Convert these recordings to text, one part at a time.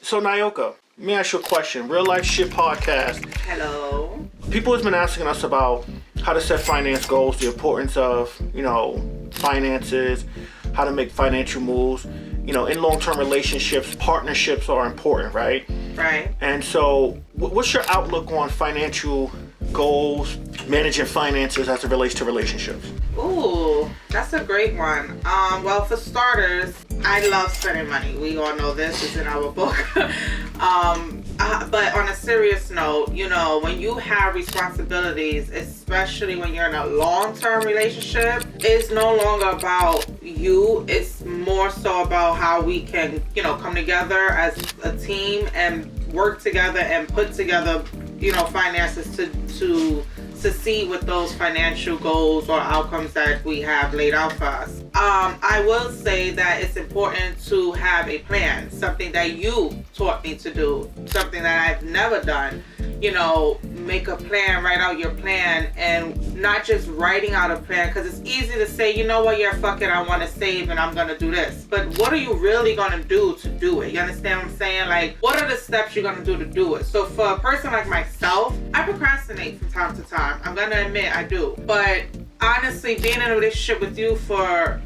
So Nyoka, let me ask you a question. Real Life Shit Podcast. Hello. People have been asking us about how to set finance goals, the importance of, finances, how to make financial moves. In long-term relationships, partnerships are important, right? Right. And so what's your outlook on financial goals, managing finances as it relates to relationships? Ooh, that's a great one. Well, for starters, I love spending money. We all know this is in our book. But on a serious note, when you have responsibilities, especially when you're in a long-term relationship, it's no longer about you. It's more so about how we can, come together as a team and work together and put together, finances to succeed with those financial goals or outcomes that we have laid out for us. I will say that it's important to have a plan, something that you taught me to do, something that I've never done. Make a plan, write out your plan, and not just writing out a plan, because it's easy to say, fuck it, I want to save and I'm going to do this. But what are you really going to do to do it? You understand what I'm saying? Like, what are the steps you're going to do to do it? So for a person like myself, I procrastinate from time to time. I'm going to admit I do. But honestly, being in a relationship with you for,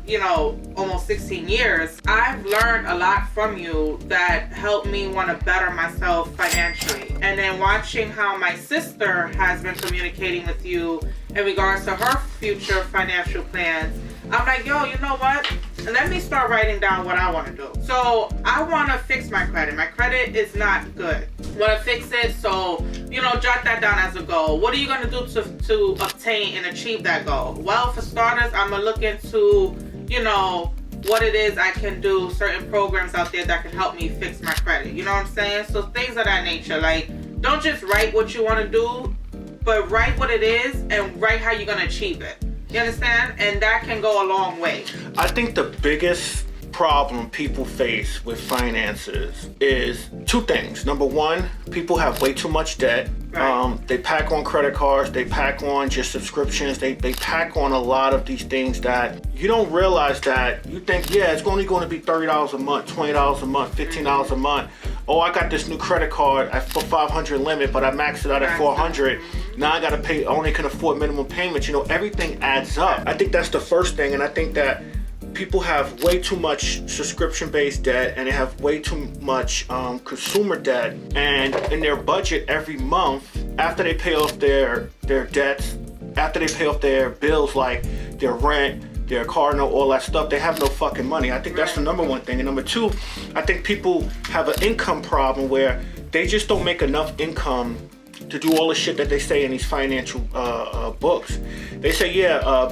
almost 16 years, I've learned a lot from you that helped me want to better myself financially. And then watching how my sister has been communicating with you in regards to her future financial plans, I'm like, yo, you know what? Let me start writing down what I want to do. So I want to fix my credit. My credit is not good. Want to fix it, so, jot that down as a goal. What are you going to do to obtain and achieve that goal? Well, for starters, I'm going to look into, what it is I can do, certain programs out there that can help me fix my credit. You know what I'm saying? So things of that nature. Like, don't just write what you want to do, but write what it is and write how you're going to achieve it. You understand? And that can go a long way. I think the biggest problem people face with finances is two things. Number one, people have way too much debt. Right. They pack on credit cards, they pack on just subscriptions, they pack on a lot of these things that you don't realize that you think, it's only going to be $30 a month, $20 a month, $15 a month. Oh, I got this new credit card for 500 limit, but I maxed it out at 400. Now I got to pay, I only can afford minimum payments. Everything adds up. I think that's the first thing, and I think that people have way too much subscription-based debt, and they have way too much consumer debt. And in their budget every month, after they pay off their debts, after they pay off their bills like their rent, their car note, all that stuff, they have no fucking money. I think that's the number one thing. And number two, I think people have an income problem where they just don't make enough income to do all the shit that they say in these financial books. They say,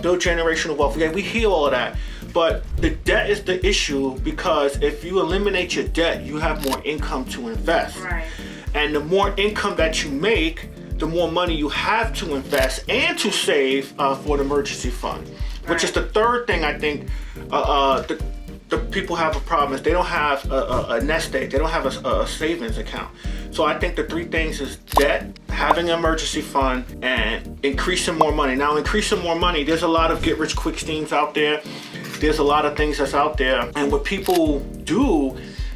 build generational wealth. Yeah, we hear all of that. But the debt is the issue, because if you eliminate your debt, you have more income to invest. Right. And the more income that you make, the more money you have to invest and to save for an emergency fund. Right. Which is the third thing I think the people have a problem is they don't have a nest egg. They don't have a savings account. So I think the three things is debt, having an emergency fund, and increasing more money. Now, increasing more money, there's a lot of get-rich-quick schemes out there. There's a lot of things that's out there. And what people do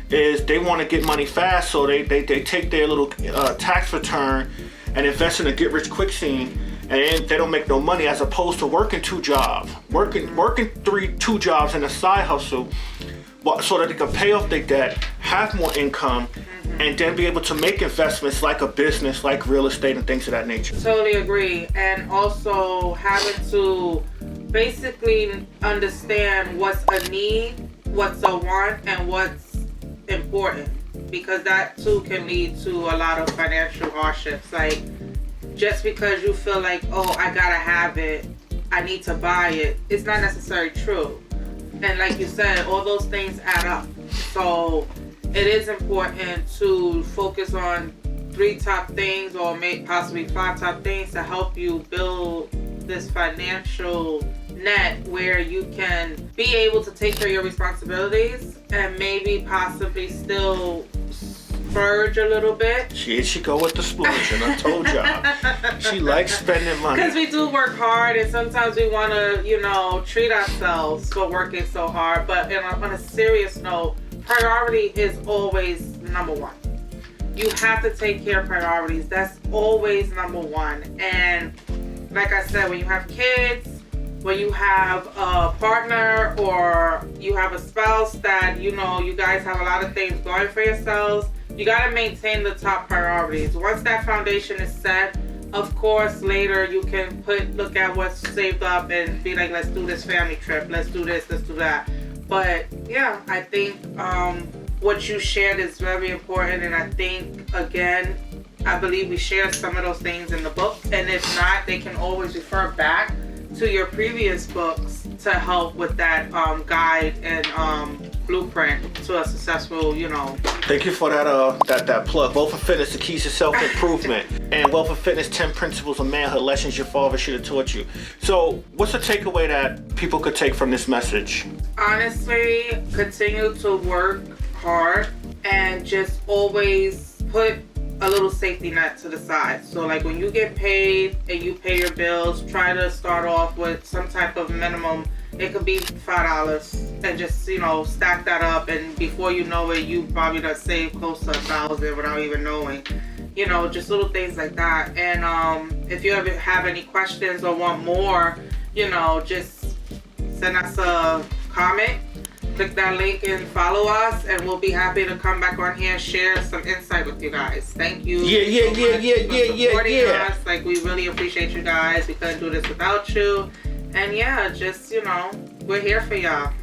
is they want to get money fast, so they take their little tax return and invest in a get-rich-quick scheme, and they don't make no money, as opposed to working two jobs, working two jobs and a side hustle, so that they can pay off their debt, have more income, and then be able to make investments like a business, like real estate and things of that nature. Totally agree. And also having to basically understand what's a need, what's a want, and what's important, because that too can lead to a lot of financial hardships. Like, just because you feel like, I gotta have it, I need to buy it, it's not necessarily true. And like you said, all those things add up. So it is important to focus on 3 top things, or possibly 5 top things, to help you build this financial net where you can be able to take care of your responsibilities and maybe possibly still splurge a little bit. Here she go with the splurging. I told y'all. She likes spending money. Because we do work hard, and sometimes we want to, treat ourselves for working so hard. But on a serious note, priority is always number one. You have to take care of priorities. That's always number one. And like I said, when you have kids, when you have a partner, or you have a spouse that, you know, you guys have a lot of things going for yourselves, you got to maintain the top priorities. Once that foundation is set, of course, later you can look at what's saved up and be like, let's do this family trip, let's do this, let's do that. But yeah, I think what you shared is very important, and I think, again, I believe we share some of those things in the book, and if not, they can always refer back to your previous books to help with that guide and blueprint to a successful, you know. Thank you for that plug. Wealth of Fitness, the keys to self-improvement, and Wealth of Fitness, 10 principles of manhood, lessons your father should have taught you. So what's the takeaway that people could take from this message? Honestly, continue to work hard and just always put a little safety net to the side. So like when you get paid and you pay your bills, try to start off with some type of minimum. It could be $5 and just, you know, stack that up, and before you know it, you probably done saved close to $1,000 without even knowing. You know, just little things like that. And if you ever have any questions or want more, you know, just send us a comment. Click that link and follow us, and we'll be happy to come back on here and share some insight with you guys. Thank you. Yeah. Us. Like, we really appreciate you guys. We couldn't do this without you. And yeah, just, you know, we're here for y'all.